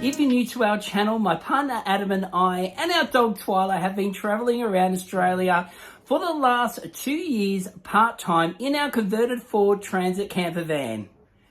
If you're new to our channel, my partner Adam and I and our dog Twyla have been travelling around Australia for the last 2 years part-time in our converted Ford Transit camper van.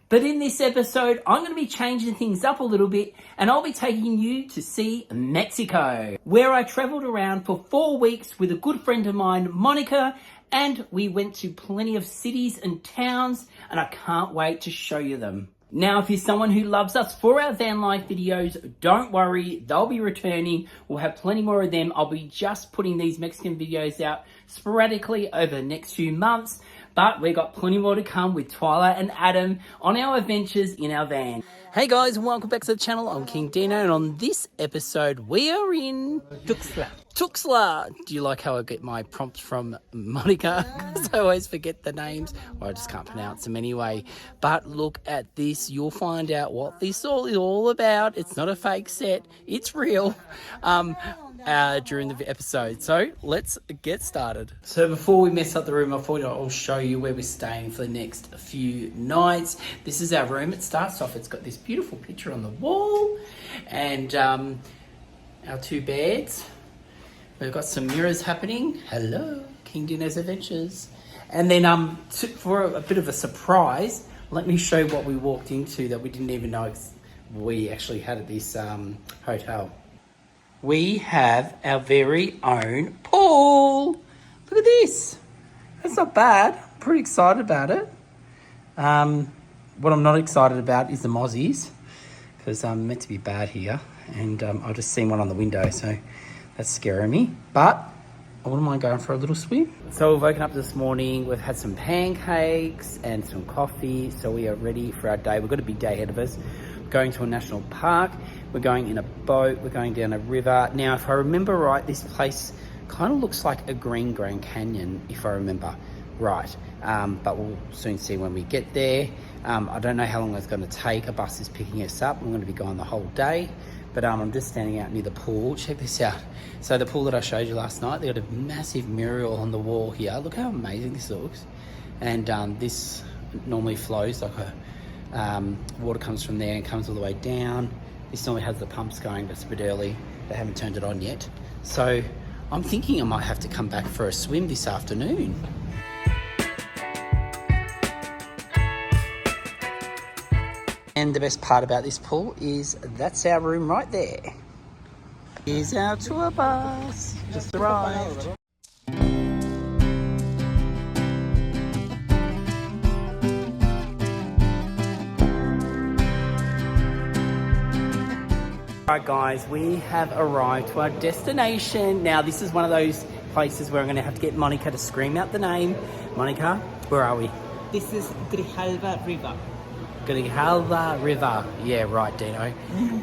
But in this episode, I'm going to be changing things up a little bit and I'll be taking you to see Mexico, where I travelled around for 4 weeks with a good friend of mine, Monica, and we went to plenty of cities and towns and I can't wait to show you them. Now, if you're someone who loves us for our van life videos, don't worry, they'll be returning. We'll have plenty more of them. I'll be just putting these Mexican videos out sporadically over the next few months, but we've got plenty more to come with Twyla and Adam on our adventures in our van. Hey guys, and welcome back to the channel. I'm King Dino, and on this episode, we are in Tuxtla. Tuxtla. Do you like how I get my prompts from Monica? Because I always forget the names, or I just can't pronounce them anyway. But look at this. You'll find out what this all is all about. It's not a fake set. It's real. During the episode. So let's get started. So before we mess up the room, I thought I'll show you where we're staying for the next few nights. This is our room. It starts off, it's got this beautiful picture on the wall and our 2 beds. We've got some mirrors happening. Hello, King Dino's Adventures. And then for a bit of a surprise, let me show you what we walked into that we didn't even know we actually had at this hotel. We have our very own pool. Look at this. That's not bad. I'm pretty excited about it. What I'm not excited about is the mozzies, because I'm meant to be bad here, and I've just seen one on the window, so that's scaring me. But I wouldn't mind going for a little swim. So we've woken up this morning. We've had some pancakes and some coffee, so we are ready for our day. We've got a big day ahead of us. Going to a national park. We're going in a boat. We're going down a river. Now, if I remember right, this place kind of looks like a green Grand Canyon, if I remember right. But we'll soon see when we get there. I don't know how long it's going to take. A bus is picking us up. We're going to be gone the whole day. But I'm just standing out near the pool. Check this out. So the pool that I showed you last night, they got a massive mural on the wall here. Look how amazing this looks. And this normally flows like water comes from there and comes all the way down. This normally has the pumps going, but it's a bit early. They haven't turned it on yet. So I'm thinking I might have to come back for a swim this afternoon. And the best part about this pool is that's our room right there. Here's our tour bus. Just arrived. Alright guys, we have arrived to our destination. Now this is one of those places where I'm going to have to get Monica to scream out the name. Monica, where are we? This is Grijalva River. Grijalva River. Yeah, right, Dino.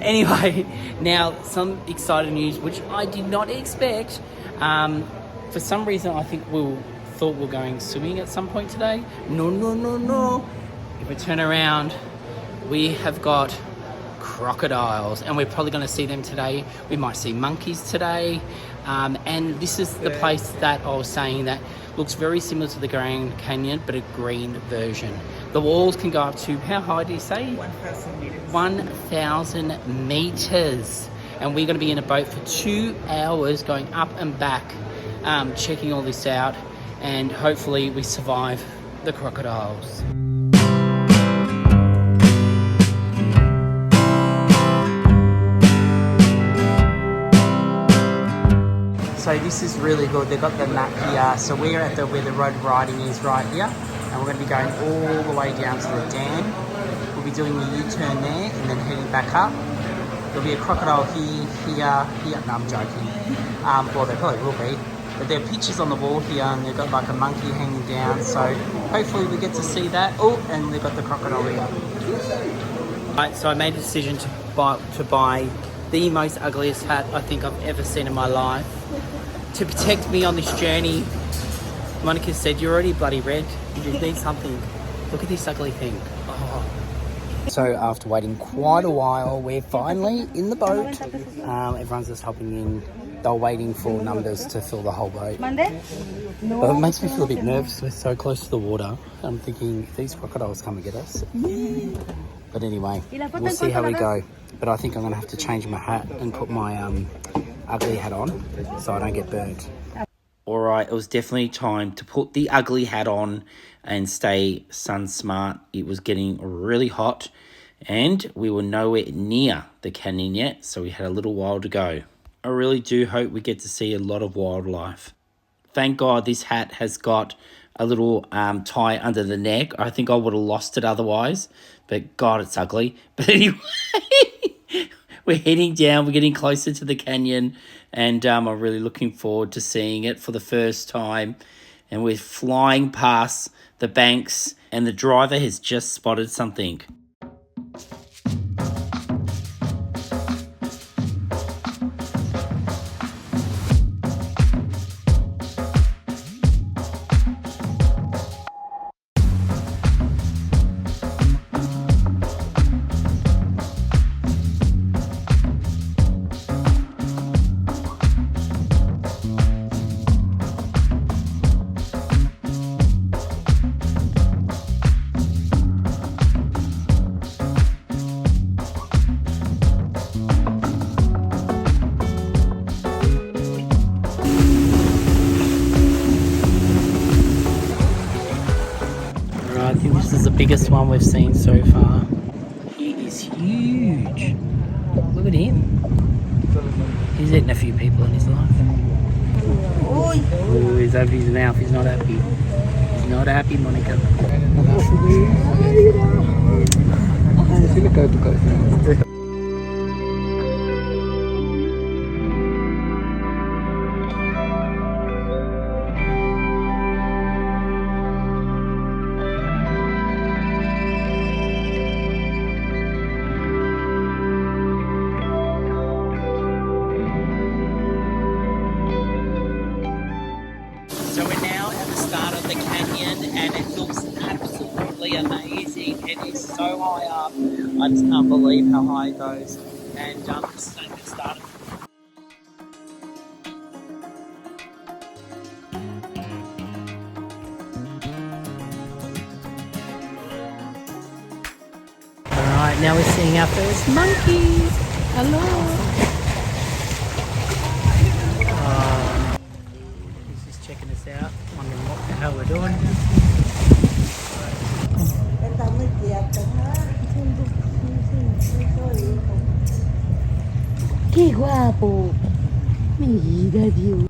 Anyway, now some exciting news which I did not expect. For some reason I think thought we were going swimming at some point today. No. If we turn around, we have got crocodiles, and we're probably going to see them today. We might see monkeys today, and this is the place that I was saying that looks very similar to the Grand Canyon, but a green version. The walls can go up to, how high do you say? 1,000 meters. 1,000 meters, and we're going to be in a boat for 2 hours going up and back, checking all this out, and hopefully we survive the crocodiles. So this is really good. They've got the map here. So we're at where the road riding is right here. And we're going to be going all the way down to the dam. We'll be doing the U-turn there and then heading back up. There'll be a crocodile here. No, I'm joking. Well, there probably will be. But there are pictures on the wall here and they've got like a monkey hanging down. So hopefully we get to see that. Oh, and they've got the crocodile here. Right, so I made a decision to buy the most ugliest hat I think I've ever seen in my life. To protect me on this journey. Monica said, you're already bloody red. You need something. Look at this ugly thing. Oh. So after waiting quite a while, we're finally in the boat. Everyone's just hopping in. They're waiting for numbers to fill the whole boat. But it makes me feel a bit nervous. We're so close to the water. I'm thinking, if these crocodiles come and get us. But anyway, we'll see how we go. but I think I'm going to have to change my hat and put my ugly hat on so I don't get burnt. All right, it was definitely time to put the ugly hat on and stay sun smart. It was getting really hot and we were nowhere near the canyon yet, so we had a little while to go. I really do hope we get to see a lot of wildlife. Thank God this hat has got a little tie under the neck. I think I would have lost it otherwise, but God, it's ugly. But anyway, we're heading down. We're getting closer to the canyon, and I'm really looking forward to seeing it for the first time. And we're flying past the banks, and the driver has just spotted something. I think this is the biggest one we've seen so far. He is huge. Look at him. He's eaten a few people in his life. Oh, he's opened his mouth. He's not happy. He's not happy, Monica. So we're now at the start of the canyon and it looks absolutely amazing. It is so high up. I just can't believe how high it goes. And just going to get started. Alright, now we're seeing our first monkeys. Hello. Checking us out, wondering what the hell we're doing. ¡Qué guapo! Mira, Dios.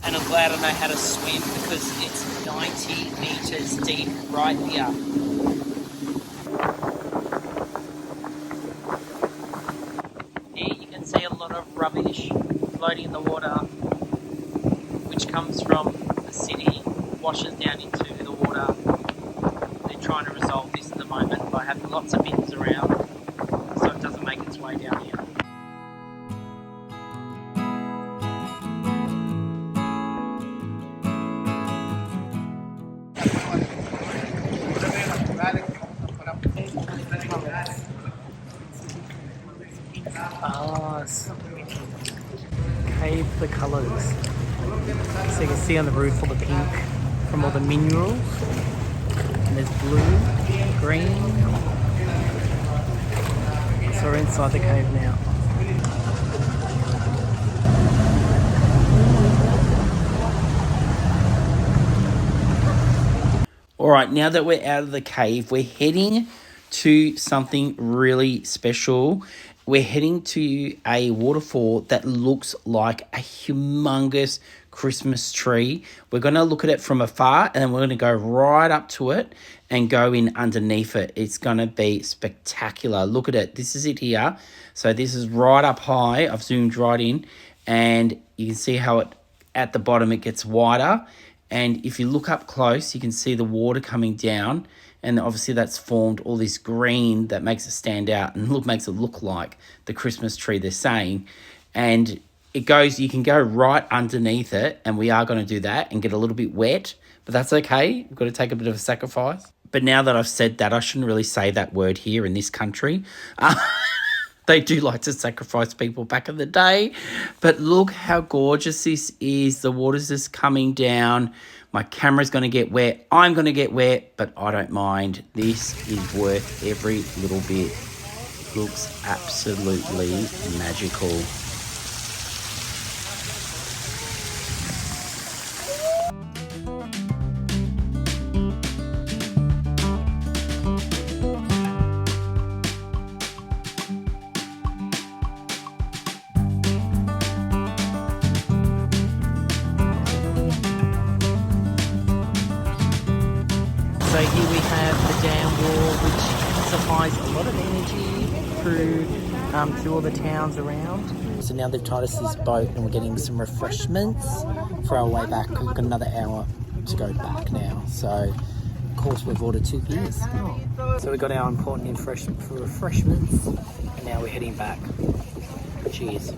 And I'm glad I know how to swim because it's 90 meters deep right here. Rubbish floating in the water, which comes from the city, washes down into the water. They're trying to resolve this at the moment by having lots of bins around so it doesn't make its way down here. Cave the colours. So you can see on the roof all the pink from all the minerals. And there's blue, green. So we're inside the cave now. Alright, now that we're out of the cave, we're heading to something really special. We're heading to a waterfall that looks like a humongous Christmas tree. We're going to look at it from afar and then we're going to go right up to it and go in underneath it. It's going to be spectacular. Look at it. This is it here. So this is right up high. I've zoomed right in and you can see how it at the bottom it gets wider. And if you look up close, you can see the water coming down. And obviously that's formed all this green that makes it stand out and makes it look like the Christmas tree they're saying. And it goes, you can go right underneath it, and we are going to do that and get a little bit wet, but that's okay. We've got to take a bit of a sacrifice. But now that I've said that, I shouldn't really say that word here in this country. They do like to sacrifice people back in the day. But look how gorgeous this is. The water's just coming down. My camera's going to get wet. I'm going to get wet, but I don't mind. This is worth every little bit. Looks absolutely magical. So here we have the dam wall, which supplies a lot of energy through to all the towns around. So now they've tied us this boat and we're getting some refreshments for our way back. We've got another hour to go back now. So, of course, we've ordered 2 beers. So we got our important refreshments and now we're heading back. Cheers.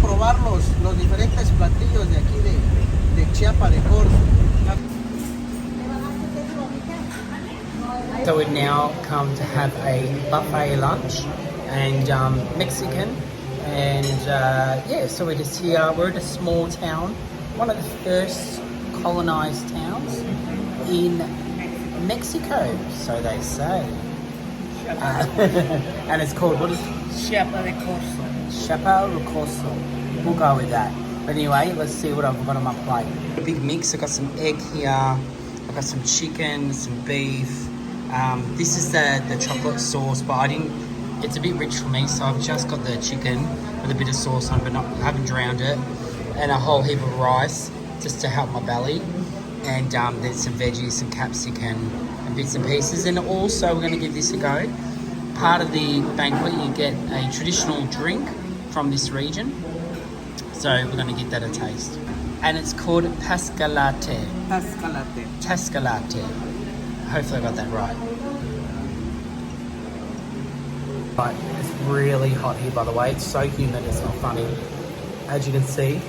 Probar los diferentes platillos de aquí de Chiapa de Corzo. So we've now come to have a buffet lunch and Mexican and yeah, so we're just here. We're in a small town, one of the first colonized towns in Mexico, so they say. And it's called, what is it? Chiapa de Corzo. Chiapa de Corzo. We'll go with that. But anyway, let's see what I've got on my plate. A big mix. I've got some egg here. I've got some chicken, some beef. This is the chocolate sauce, but I didn't. It's a bit rich for me, so I've just got the chicken with a bit of sauce on, but I haven't drowned it. And a whole heap of rice just to help my belly. And there's some veggies, some capsicum, and bits and pieces. And also, we're going to give this a go. Part of the banquet, you get a traditional drink from this region. So we're going to give that a taste. And it's called Tascalate. Tascalate. Tascalate. Hopefully I got that right. Right, it's really hot here, by the way. It's so humid, it's not funny. As you can see,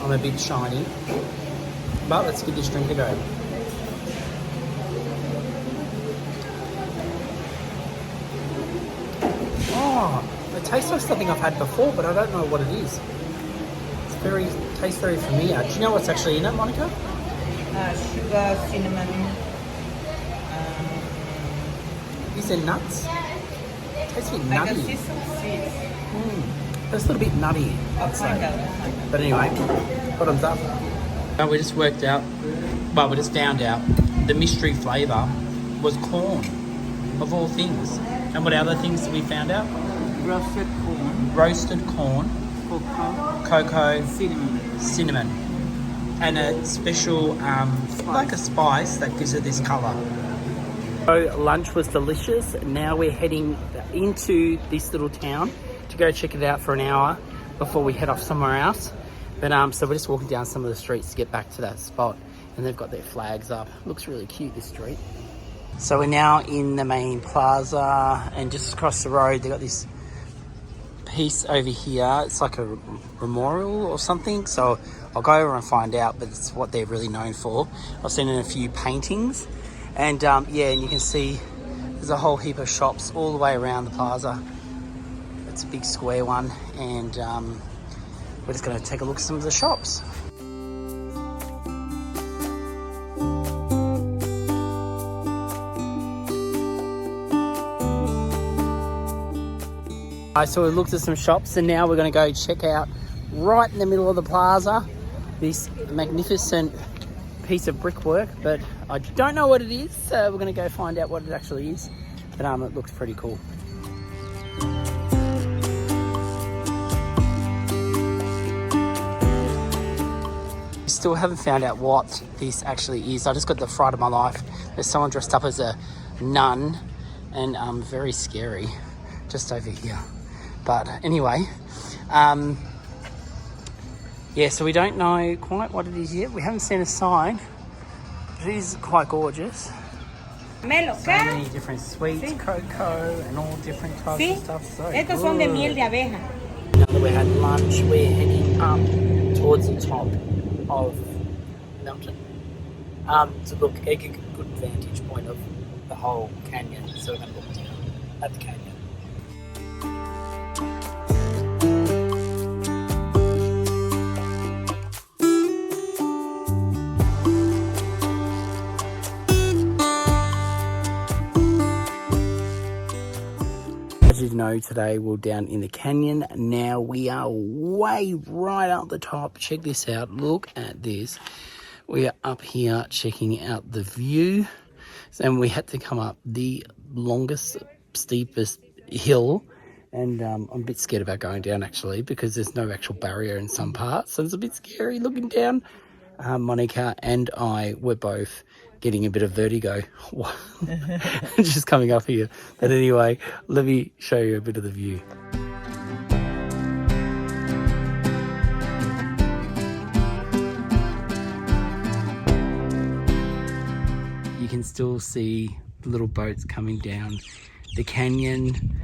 I'm a bit shiny. But let's give this drink a go. Oh, it tastes like something I've had before, but I don't know what it is. Tastes very familiar. Do you know what's actually in it, Monica? Sugar, cinnamon. Is there nuts? It tastes a bit I nutty. can see some seeds. It's a little bit nutty, I'd say. But anyway, bottoms up. We just worked out, well, we just found out the mystery flavour was corn, of all things. And what other things did we found out? Roasted corn. Roasted corn. Cocoa, cinnamon, and a special, like a spice that gives it this colour. So lunch was delicious. Now we're heading into this little town to go check it out for an hour before we head off somewhere else. But so we're just walking down some of the streets to get back to that spot, and they've got their flags up. Looks really cute, this street. So we're now in the main plaza, and just across the road they've got this piece over here. It's like a memorial or something, so I'll go over and find out, but it's what they're really known for. I've seen in a few paintings, and yeah, and you can see there's a whole heap of shops all the way around the plaza. It's a big square one, and we're just going to take a look at some of the shops. So we looked at some shops, and now we're going to go check out right in the middle of the plaza this magnificent piece of brickwork, but I don't know what it is, so we're going to go find out what it actually is. But it looks pretty cool. Still haven't found out what this actually is. I just got the fright of my life. There's someone dressed up as a nun, and very scary, just over here. But anyway, yeah, so we don't know quite what it is yet. We haven't seen a sign, but it is quite gorgeous. Melo, So ¿qué? many different sweets, Sí. cocoa, and all different types Sí, of stuff. So estos son de miel de abeja. now that we had lunch, we're heading up towards the top of the mountain to look at a good vantage point of the whole canyon. So we're going to look down at the canyon. As you know, today we're down in the canyon. Now we are way right up the top. Check this out. Look at this. We are up here checking out the view. And we had to come up the longest, steepest hill. And I'm a bit scared about going down actually because there's no actual barrier in some parts. So it's a bit scary looking down. Monica and I were both getting a bit of vertigo just coming up here. But anyway, let me show you a bit of the view. You can still see the little boats coming down the canyon.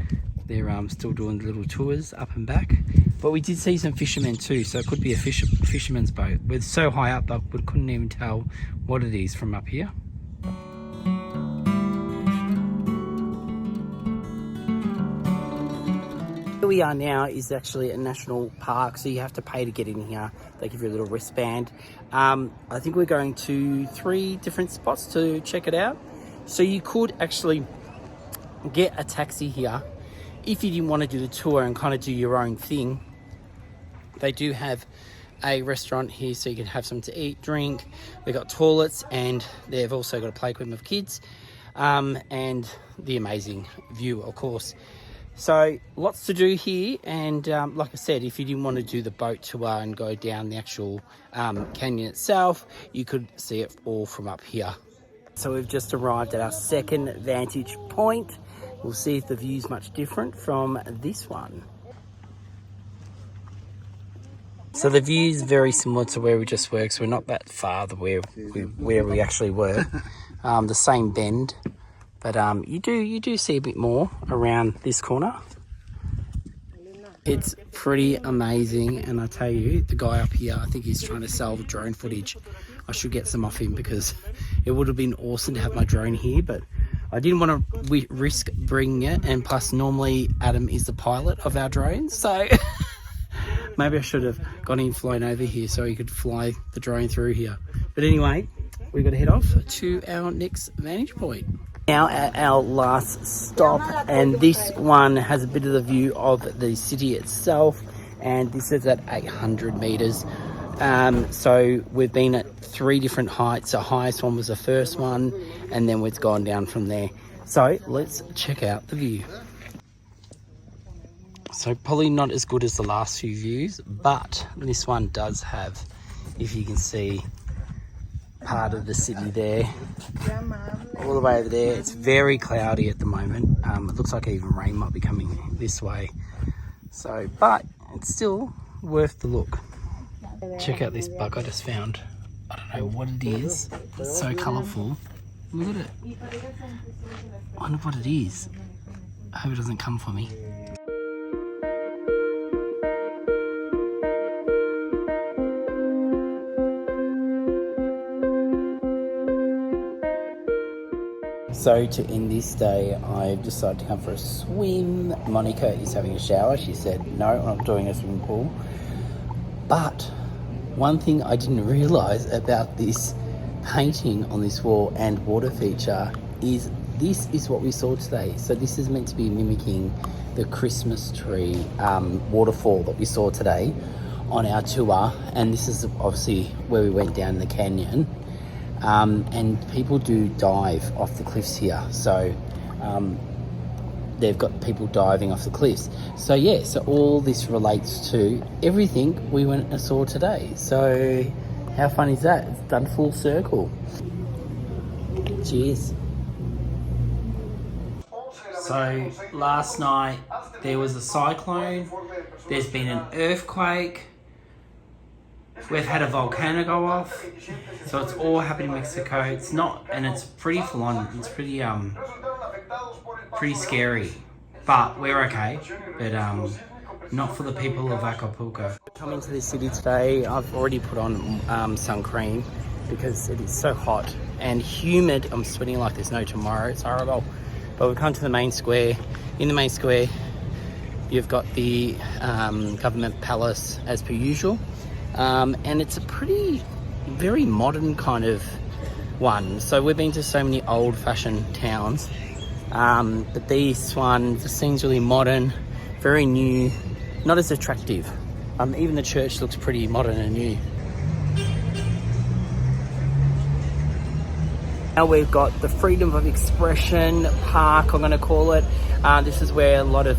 They're still doing the little tours up and back. But we did see some fishermen too, so it could be a fisherman's boat. We're so high up, we couldn't even tell what it is from up here. Where we are now is actually a national park, so you have to pay to get in here. They give you a little wristband. I think we're going to 3 different spots to check it out. So you could actually get a taxi here if you didn't want to do the tour and kind of do your own thing. They do have a restaurant here so you can have something to eat, drink. They've got toilets and they've also got a play equipment for kids, and the amazing view, of course. So lots to do here, and like I said, if you didn't want to do the boat tour and go down the actual canyon itself, you could see it all from up here. So we've just arrived at our second vantage point. We'll see if the view's much different from this one. So the view is very similar to where we just were, so we're not that far where we actually were. The same bend, but you do see a bit more around this corner. It's pretty amazing, and I tell you, the guy up here, I think he's trying to sell drone footage. I should get some off him because it would have been awesome to have my drone here, but I didn't want to risk bringing it, and plus normally Adam is the pilot of our drones, so maybe I should have gone in, flown over here so he could fly the drone through here. But anyway, we've got to head off to our next vantage point. Now at our last stop, and this one has a bit of the view of the city itself, and this is at 800 meters. So we've been at 3 different heights. The highest one was the first one, and then it's gone down from there. So let's check out the view. So probably not as good as the last few views, but this one does have, if you can see, part of the city there, all the way over there. It's very cloudy at the moment. It looks like even rain might be coming this way. So, but it's still worth the look. Check out this bug I just found. I don't know what it is. It's so colourful. Look at it. I wonder what it is. I hope it doesn't come for me. So to end this day, I've decided to come for a swim. Monica is having a shower. She said, no, I'm not doing a swimming pool. But one thing I didn't realise about this painting on this wall and water feature is this is what we saw today. So this is meant to be mimicking the Christmas tree waterfall that we saw today on our tour. And this is obviously where we went down the canyon. And people do dive off the cliffs here. So they've got people diving off the cliffs. So yeah, so all this relates to everything we went and saw today. So how fun is that? It's done full circle. Cheers. So last night there was a cyclone, there's been an earthquake, We've had a volcano go off, so it's all happening in Mexico. It's not, and it's pretty full on. It's pretty scary, but we're okay. But not for the people of Acapulco. Coming to this city today, I've already put on sun cream because it is so hot and humid. I'm sweating like there's no tomorrow. It's horrible. But we've come to the main square. In the main square, you've got the government palace as per usual. And it's a very modern kind of one. So we've been to so many old-fashioned towns, but this one just seems really modern, very new, not as attractive. Even the church looks pretty modern and new. Now we've got the Freedom of Expression Park, I'm going to call it. This is where a lot of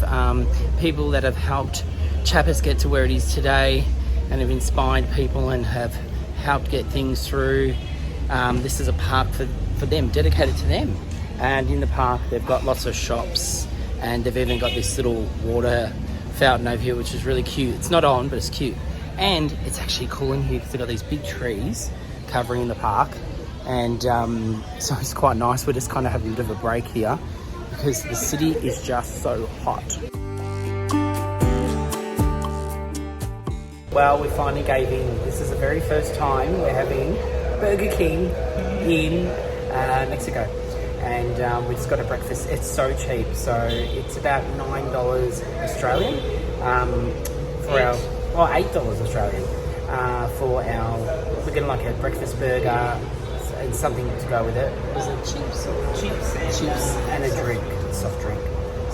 people that have helped Chiapas get to where it is today and have inspired people and have helped get things through. This is a park for them, dedicated to them. And in the park, they've got lots of shops, and they've even got this little water fountain over here, which is really cute. It's not on, but it's cute. And it's actually cool in here because they've got these big trees covering the park. And so it's quite nice. We're just kind of having a bit of a break here because the city is just so hot. Well, we finally gave in. This is the very first time we're having Burger King in Mexico. And we just got a breakfast. It's so cheap. So it's about $9 Australian for our, or $8 Australian for our, we're getting like a breakfast burger and something to go with it. Was it chips? Chips and a drink, soft drink.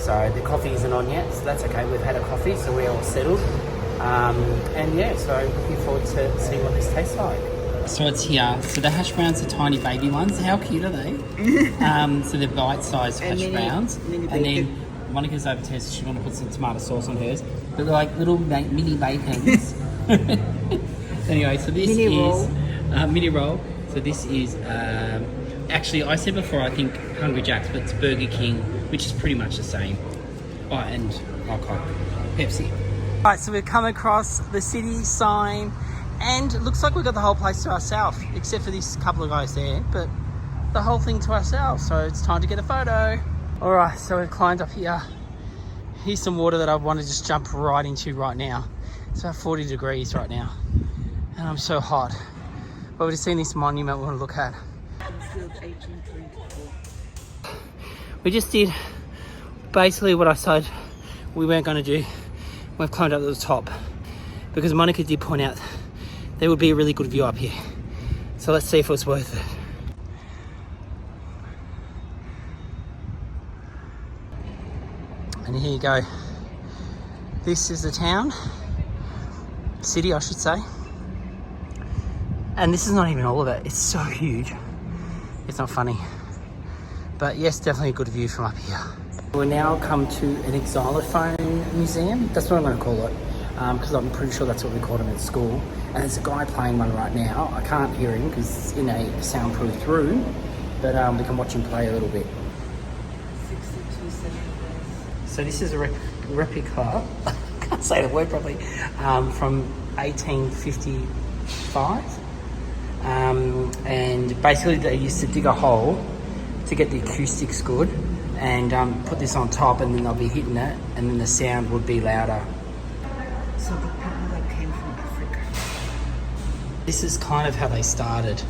So the coffee isn't on yet, so that's okay. We've had a coffee, so we're all settled. And yeah, so looking forward to seeing what this tastes like. So it's here. So the hash browns are tiny baby ones. How cute are they? So they're bite-sized hash browns. And then Monica's over here, so she want to put some tomato sauce on hers. But they're like little mini bacons. Anyway, so this mini roll. So this is, actually I said before I think Hungry Jack's, but it's Burger King, which is pretty much the same. Oh, and alcohol, Pepsi. Alright, so we've come across the city sign, and it looks like we've got the whole place to ourselves, except for this couple of guys there, but the whole thing to ourselves, so it's time to get a photo. Alright, so we've climbed up here. Here's some water that I want to just jump right into right now. It's about 40 degrees right now, and I'm so hot. But we've just seen this monument we want to look at. We just did basically what I said we weren't going to do. We've climbed up to the top because Monica did point out there would be a really good view up here. So let's see if it was worth it. And here you go. This is the town, city I should say. And this is not even all of it. It's so huge. It's not funny. But yes, definitely a good view from up here. We've now come to an xylophone museum. That's what I'm going to call it. Because I'm pretty sure that's what we called them at school. And there's a guy playing one right now. I can't hear him because it's in a soundproof room. But we can watch him play a little bit. 62 centimeters. So this is a replica, I can't say the word properly, from 1855. And basically they used to dig a hole to get the acoustics good and put this on top, and then they'll be hitting it, and then the sound would be louder. So the people that came from Africa. This is kind of how they started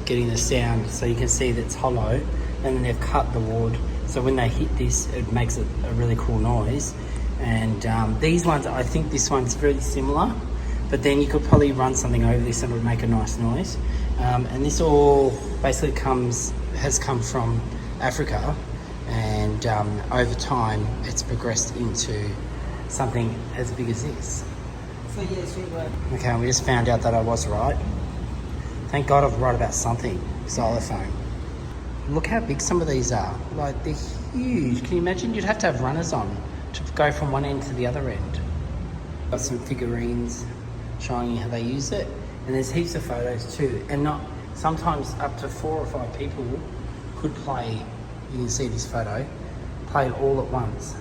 getting the sound. So you can see that it's hollow, and then they've cut the wood. So when they hit this, it makes it a really cool noise. And these ones, I think this one's very similar, but then you could probably run something over this and it would make a nice noise. And this all basically has come from Africa, and over time it's progressed into something as big as this. So yes, you're right. Okay, and we just found out that I was right. Thank God I was right about something. Xylophone. Look how big some of these are. Like, they're huge. Can you imagine? You'd have to have runners on to go from one end to the other end. Got some figurines showing you how they use it. And there's heaps of photos too. And not sometimes up to 4 or 5 people could play, you can see this photo, play it all at once.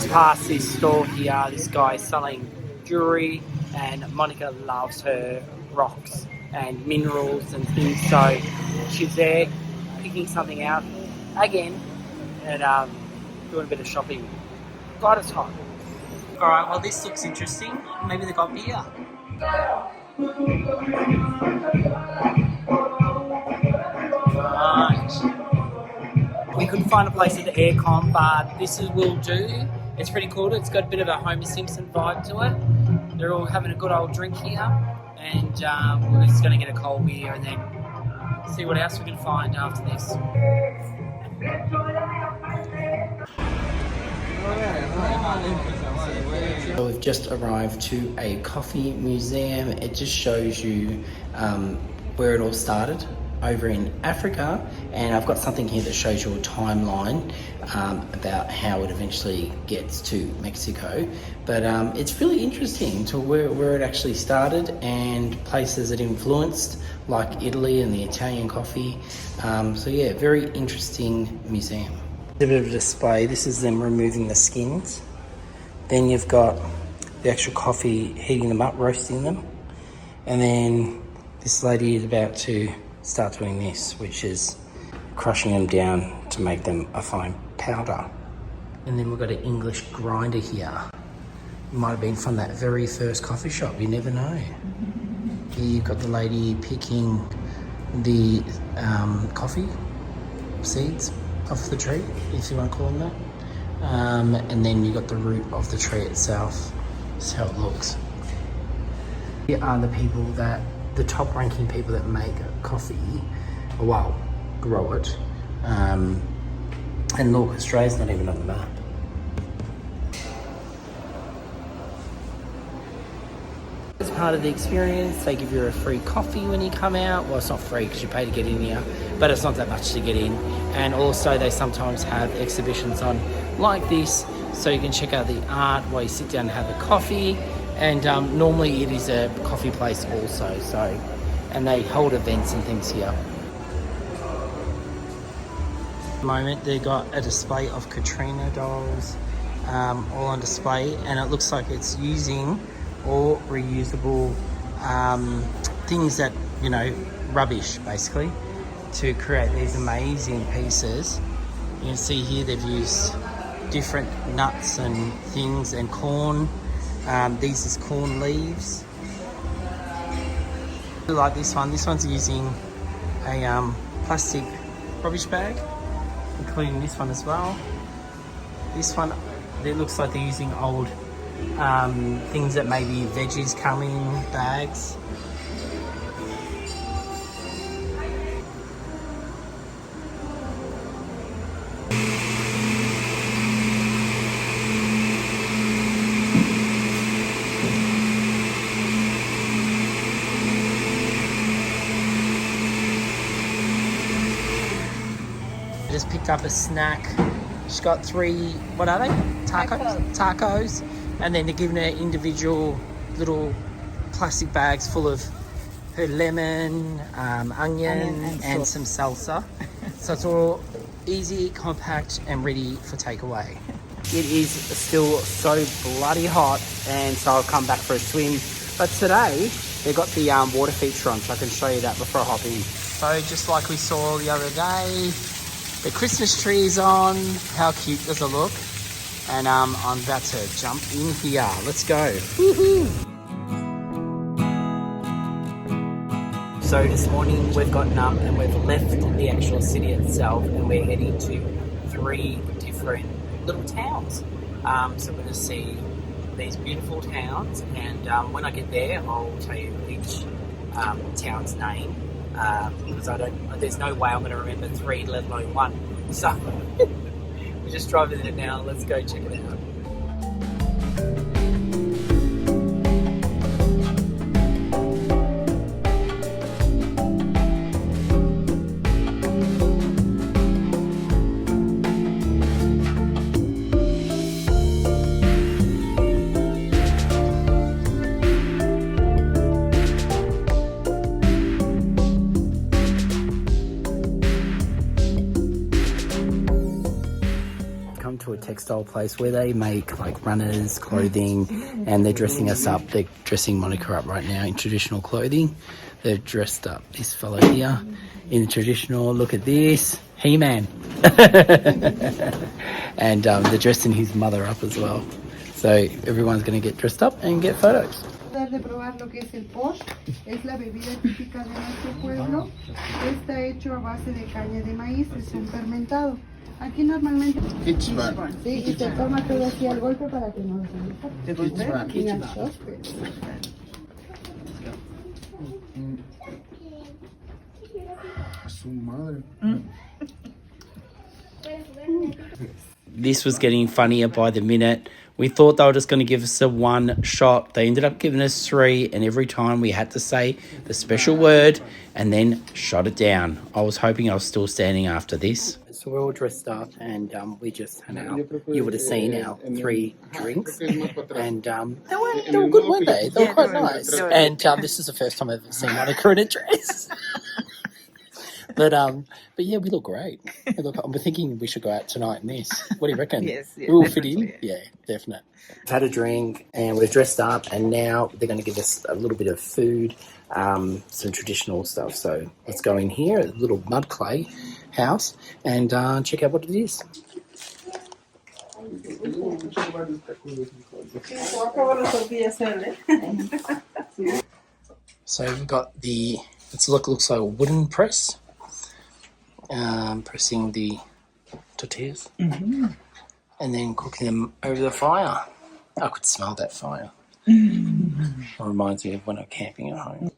Past this store here, this guy's selling jewelry, and Monica loves her rocks and minerals and things, so she's there picking something out again and doing a bit of shopping. God, it's hot. Alright, well this looks interesting. Maybe they got beer. Right. We couldn't find a place at the aircon, but this will do. It's pretty cool. It's got a bit of a Homer Simpson vibe to it. They're all having a good old drink here, and we're just going to get a cold beer and then see what else we can find after this. So we've just arrived to a coffee museum. It just shows you where it all started over in Africa, and I've got something here that shows you a timeline about how it eventually gets to Mexico, but it's really interesting to where it actually started and places it influenced, like Italy and the Italian coffee. So yeah, very interesting museum. A bit of a display. This is them removing the skins. Then you've got the actual coffee, heating them up, roasting them, and then this lady is about to start doing this, which is crushing them down to make them a fine powder. And then we've got an English grinder here. It might have been from that very first coffee shop, you never know. Here you've got the lady picking the coffee seeds off the tree, if you want to call them that. And then you've got the root of the tree itself. That's how it looks. Here are the people that, the top ranking people that make coffee, well, grow it. And look, Australia's not even on the map. As part of the experience, they give you a free coffee when you come out. Well, it's not free because you pay to get in here, but it's not that much to get in. And also they sometimes have exhibitions on like this, so you can check out the art while you sit down and have a coffee. And normally it is a coffee place also, so, and they hold events and things here. At the moment they've got a display of Katrina dolls, all on display, and it looks like it's using all reusable things that, you know, rubbish basically, to create these amazing pieces. You can see here they've used different nuts and things and corn. These is corn leaves. I like this one. This one's using a plastic rubbish bag, including this one as well. This one, it looks like they're using old things that maybe veggies come in bags. Just picked up a snack. She's got 3, what are they? Tacos. And then they're giving her individual little plastic bags full of her lemon, onion and some salsa. So it's all easy, compact and ready for takeaway. It is still so bloody hot, and so I'll come back for a swim. But today they've got the water feature on, so I can show you that before I hop in. So just like we saw the other day, the Christmas tree is on. How cute does it look? And I'm about to jump in here. Let's go. Woohoo! So this morning we've gotten up and we've left the actual city itself, and we're heading to 3 different little towns. So we're going to see these beautiful towns, and when I get there I'll tell you each town's name. Because there's no way I'm going to remember 3, let alone 1. So we're just driving there now. Let's go check it out. to a textile place where they make like runners, clothing, and they're dressing us up. They're dressing Monica up right now in traditional clothing. They've dressed up this fellow here in the traditional, look at this, He-Man. And they're dressing his mother up as well. So everyone's going to get dressed up and get photos. De probar lo que es el posh, es la bebida típica de nuestro pueblo. Está hecho a base de caña de maíz, es un fermentado. Aquí normalmente sí, y se toma todo así al golpe para que no se Su madre. This was getting funnier by the minute. We thought they were just going to give us a one shot. They ended up giving us 3, and every time we had to say the special word and then shut it down. I was hoping I was still standing after this. So we're all dressed up, and we just had our, you would have seen our 3 drinks, and they were good, weren't they? They were quite nice. And this is the first time I've ever seen Monica in a dress. But yeah, we look great. I'm thinking we should go out tonight in this. What do you reckon? Yes, we will fit in. Yeah, definite. We've had a drink and we're dressed up, and now they're going to give us a little bit of food, some traditional stuff. So let's go in here, a little mud clay house, and check out what it is. So we've got the, looks like a wooden press. Pressing the tortillas and then cooking them over the fire. I could smell that fire. It reminds me of when I'm camping at home.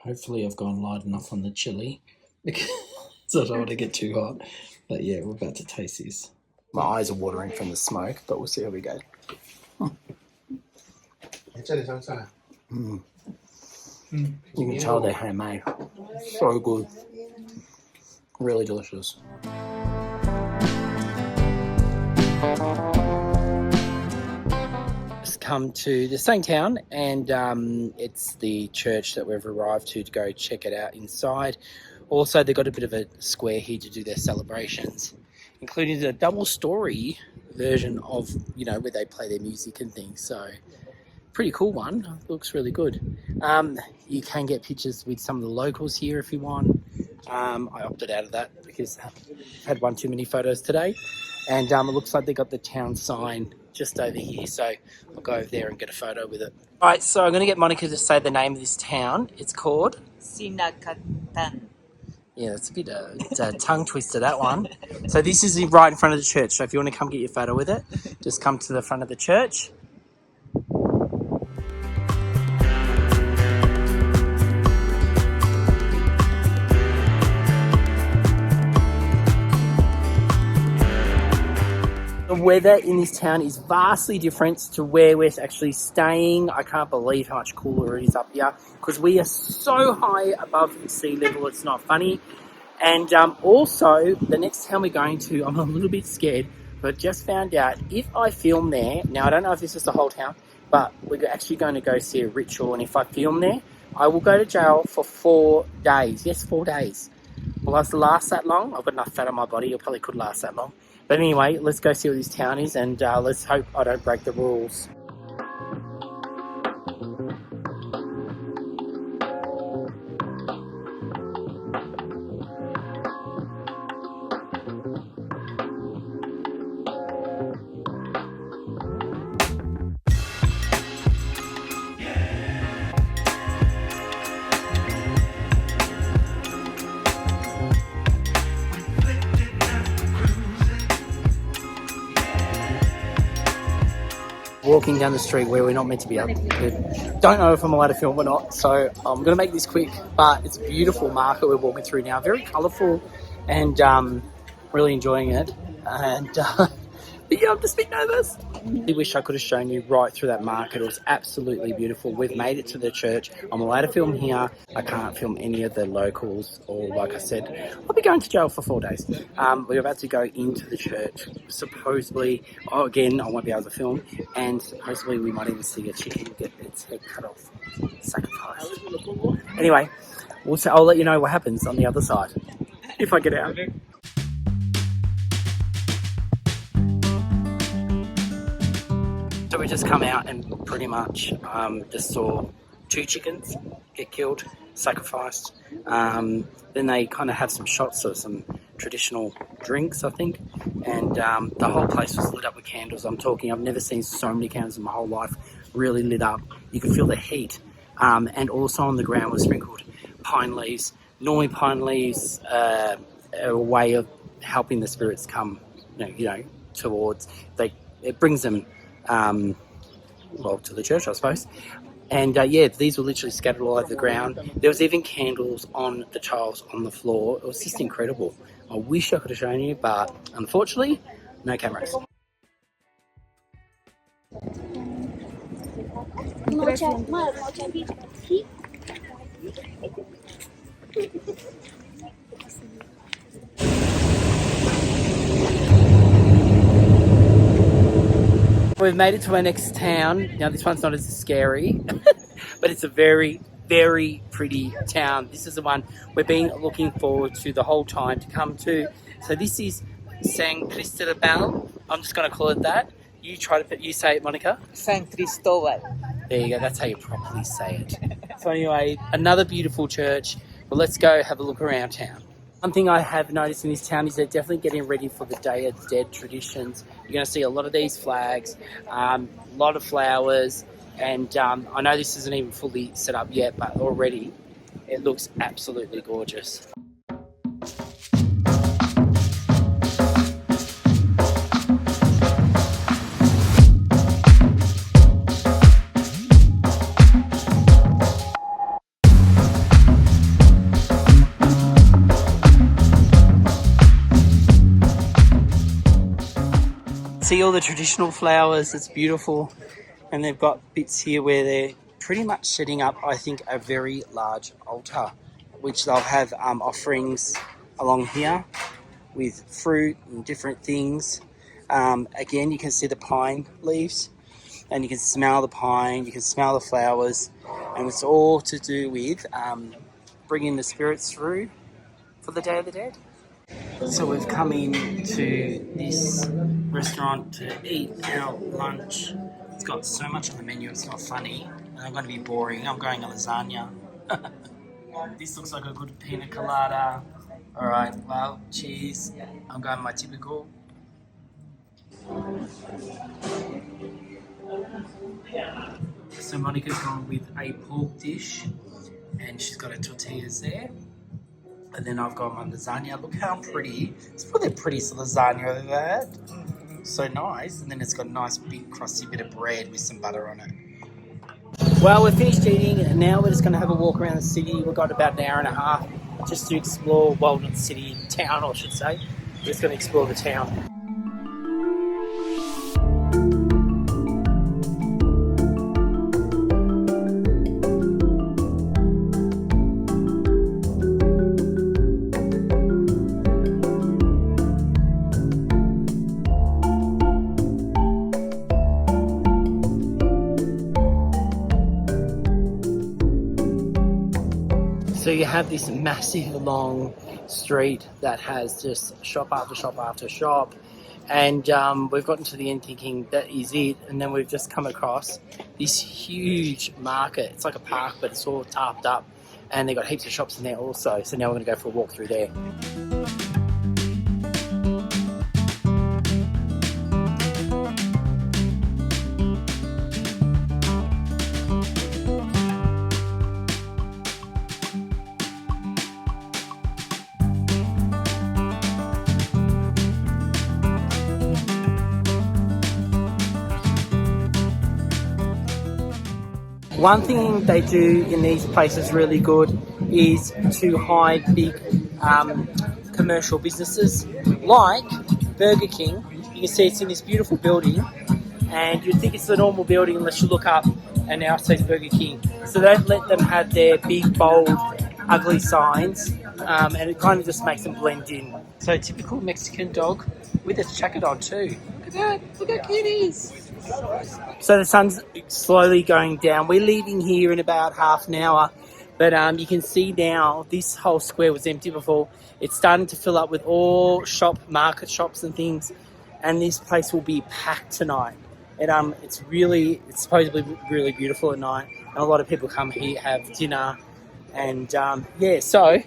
Hopefully I've gone light enough on the chili because I don't want to get too hot. But yeah, we're about to taste this. My eyes are watering from the smoke, but we'll see how we go. You can tell they're handmade. So good. Really delicious. Come to the same town, and it's the church that we've arrived to go check it out inside. Also, they've got a bit of a square here to do their celebrations, including a double-story version of, you know, where they play their music and things. So pretty cool one. Looks really good. You can get pictures with some of the locals here if you want. I opted out of that because I've had one too many photos today. And it looks like they got the town sign just over here, so I'll go over there and get a photo with it. All right, so I'm going to get Monica to say the name of this town. It's called? Sinacatan. Yeah, it's a bit it's a tongue twister, that one. So this is right in front of the church, so if you want to come get your photo with it, just come to the front of the church. The weather in this town is vastly different to where we're actually staying. I can't believe how much cooler it is up here because we are so high above sea level, it's not funny. And also, the next town we're going to, I'm a little bit scared, but just found out if I film there, now I don't know if this is the whole town, but we're actually going to go see a ritual, and if I film there, I will go to jail for 4 days. Yes, 4 days. Will I last that long? I've got enough fat on my body, it probably could last that long. But anyway, let's go see what this town is, and let's hope I don't break the rules. walking down the street where we're not meant to be. Don't know if I'm allowed to film or not, so I'm going to make this quick. But it's a beautiful market we're walking through now, very colourful, and really enjoying it. And but yeah, I'm just a bit nervous. I wish I could have shown you right through that market. It was absolutely beautiful. We've made it to the church. I'm allowed to film here. I can't film any of the locals, or like I said, I'll be going to jail for 4 days. We're about to go into the church. Supposedly, again, I won't be able to film, and supposedly we might even see a chicken get its head cut off, sacrificed. Anyway, I'll let you know what happens on the other side if I get out. So we just come out and pretty much just saw 2 chickens get killed, sacrificed. Then they kind of have some shots of some traditional drinks, I think. And the whole place was lit up with candles. I've never seen so many candles in my whole life really lit up. You could feel the heat. And also on the ground was sprinkled pine leaves. Normally pine leaves are a way of helping the spirits come, towards. It brings them to the church, I suppose. And these were literally scattered all over the ground. There was even candles on the tiles on the floor. It was just incredible. I wish I could have shown you, but unfortunately, no cameras. We've made it to our next town. Now this one's not as scary, but it's a very, very pretty town. This is the one we've been looking forward to the whole time to come to. So this is San Cristobal. I'm just going to call it that. You say it, Monica. San Cristobal. There you go. That's how you properly say it. So anyway, another beautiful church. Well, let's go have a look around town. One thing I have noticed in this town is they're definitely getting ready for the Day of the Dead traditions. You're going to see a lot of these flags, a lot of flowers, and I know this isn't even fully set up yet, but already it looks absolutely gorgeous. See all the traditional flowers, it's beautiful, and they've got bits here where they're pretty much setting up, I think, a very large altar, which they'll have offerings along here with fruit and different things. Again, you can see the pine leaves, and you can smell the pine, you can smell the flowers, and it's all to do with bringing the spirits through for the Day of the Dead. So we've come in to this restaurant to eat our lunch. It's got so much on the menu, it's not funny. And I'm going to be boring. I'm going a lasagna. This looks like a good pina colada. Alright, well, cheers. I'm going my typical. So Monica's gone with a pork dish, and she's got her tortillas there. And then I've got my lasagna. Look how pretty. It's probably the prettiest lasagna I've ever had. So nice. And then it's got a nice big crusty bit of bread with some butter on it. Well, we're finished eating, and now we're just going to have a walk around the city. We've got about an hour and a half just to explore, well, not the city, town, I should say. We're just going to explore the town. So you have this massive long street that has just shop after shop after shop, and we've gotten to the end thinking that is it, and then we've just come across this huge market. It's like a park, but it's all tarped up, and they've got heaps of shops in there also. So now we're going to go for a walk through there. One thing they do in these places really good is to hide big commercial businesses like Burger King. You can see it's in this beautiful building, and you'd think it's a normal building unless you look up and now it says Burger King. So don't let them have their big, bold, ugly signs, and it kind of just makes them blend in. So typical Mexican dog with its jacket on too. Look at that, look how cute he is. So the sun's slowly going down. We're leaving here in about half an hour, but you can see now this whole square was empty before. It's starting to fill up with all market shops and things, and this place will be packed tonight. It's supposedly really beautiful at night, and a lot of people come here, have dinner, and so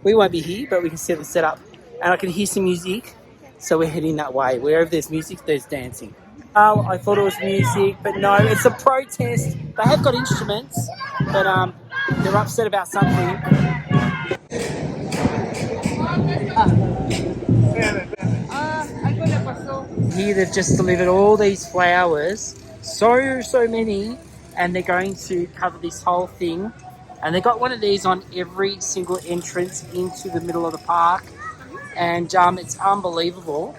we won't be here, but we can see the setup, and I can hear some music, so we're heading that way. Wherever there's music, there's dancing. I thought it was music, but no, it's a protest. They have got instruments, but they're upset about something. Here they've just delivered all these flowers, so many, and they're going to cover this whole thing. And they got one of these on every single entrance into the middle of the park, and it's unbelievable.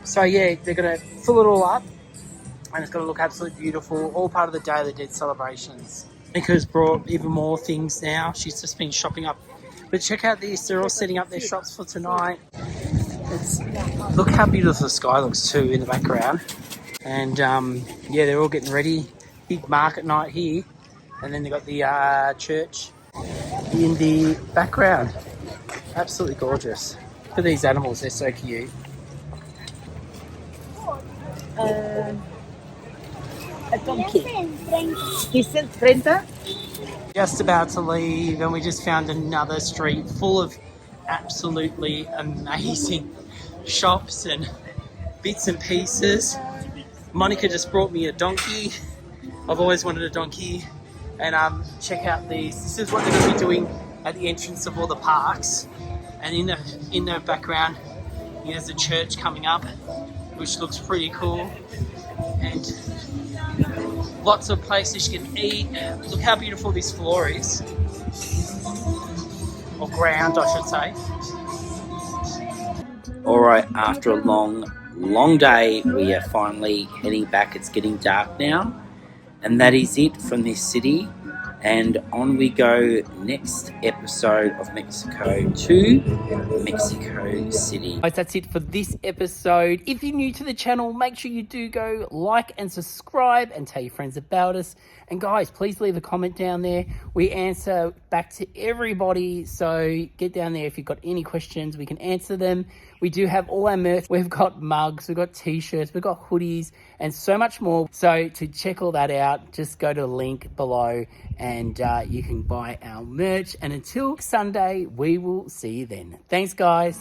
So yeah, they're gonna fill it all up, and it's gonna look absolutely beautiful. All part of the Day of the Dead celebrations. Nika's brought even more things now. She's just been shopping up. But check out this, they're all setting up their shops for tonight. Look how beautiful the sky looks too in the background. And they're all getting ready. Big market night here. And then they've got the church in the background. Absolutely gorgeous. Look at these animals, they're so cute. A donkey. He said 30. Just about to leave, and we just found another street full of absolutely amazing shops and bits and pieces. Monica just brought me a donkey. I've always wanted a donkey. And check out these. This is what they're going to be doing at the entrance of all the parks. And in the background, there's a church coming up, which looks pretty cool. And lots of places you can eat. Look how beautiful this floor is. Or ground, I should say. Alright, after a long day, we are finally heading back. It's getting dark now. And that is it from this city. And on we go, next episode of Mexico to Mexico City. Guys, that's it for this episode. If you're new to the channel, make sure you do go like and subscribe and tell your friends about us. And guys, please leave a comment down there. We answer back to everybody. So get down there if you've got any questions. We can answer them. We do have all our merch. We've got mugs, we've got t-shirts, we've got hoodies, and so much more. So to check all that out, just go to the link below and you can buy our merch. And until Sunday, we will see you then. Thanks, guys.